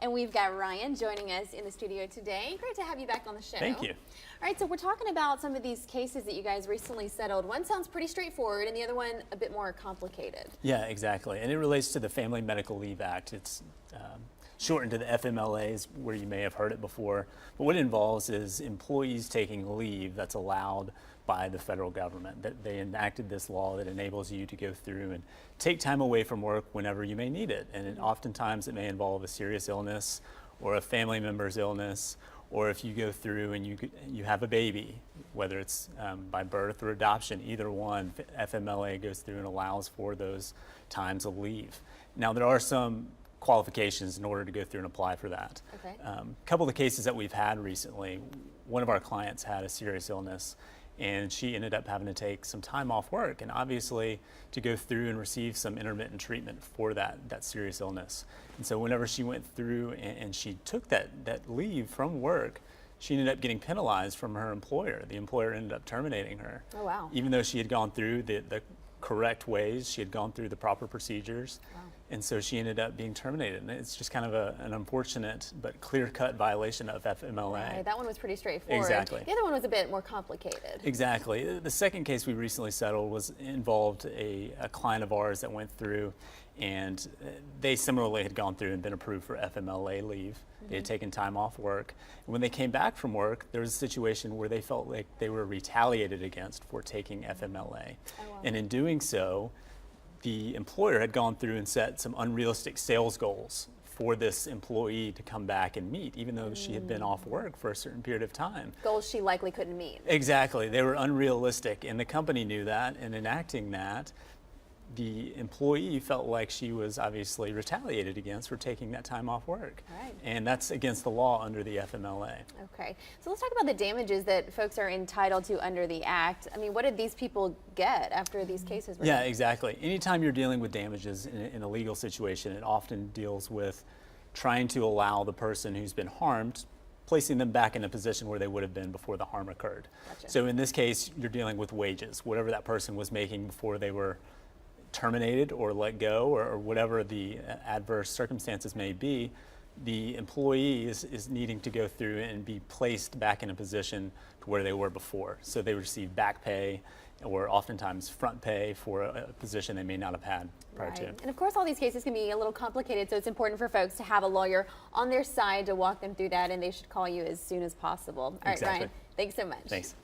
And we've got Ryan joining us in the studio today. Great to have you back on the show. Thank you. All right, so we're talking about some of these cases that you guys recently settled. One sounds pretty straightforward and the other one a bit more complicated. Yeah, exactly. And it relates to the Family Medical Leave Act. It's shortened to the FMLAs, where you may have heard it before. But what it involves is employees taking leave that's allowed by the federal government. That they enacted this law that enables you to go through and take time away from work whenever you may need it. And oftentimes it may involve a serious illness or a family member's illness, or if you go through and you have a baby, whether it's by birth or adoption, either one, FMLA goes through and allows for those times of leave. Now, there are some qualifications in order to go through and apply for that. Okay. A couple of the cases that we've had recently, one of our clients had a serious illness, and she ended up having to take some time off work, and obviously to go through and receive some intermittent treatment for that serious illness. And so whenever she went through and she took that leave from work, she ended up getting penalized from her employer. The employer ended up terminating her. Oh, wow. Even though she had gone through the correct ways, she had gone through the proper procedures. Wow. And so she ended up being terminated. And it's just kind of an unfortunate but clear-cut violation of FMLA. Right, that one was pretty straightforward. Exactly. The other one was a bit more complicated. Exactly. The second case we recently settled involved a client of ours that went through, and they similarly had gone through and been approved for FMLA leave. They had taken time off work. And when they came back from work, there was a situation where they felt like they were retaliated against for taking FMLA. Oh, wow. And in doing so, the employer had gone through and set some unrealistic sales goals for this employee to come back and meet, even though she had been off work for a certain period of time. Goals she likely couldn't meet. Exactly. They were unrealistic, and the company knew that, and enacting that, the employee felt like she was obviously retaliated against for taking that time off work. Right. And that's against the law under the FMLA. Okay, so let's talk about the damages that folks are entitled to under the Act. I mean, what did these people get after these cases were Yeah, done? exactly. Anytime you're dealing with damages in a legal situation, it often deals with trying to allow the person who's been harmed, placing them back in a position where they would have been before the harm occurred. Gotcha. So in this case, you're dealing with wages, whatever that person was making before they were terminated or let go, or whatever the adverse circumstances may be. The employee is needing to go through and be placed back in a position to where they were before. So they receive back pay or oftentimes front pay for a position they may not have had prior to. And of course, all these cases can be a little complicated, so it's important for folks to have a lawyer on their side to walk them through that, and they should call you as soon as possible. All right, Exactly. Ryan, thanks so much. Thanks.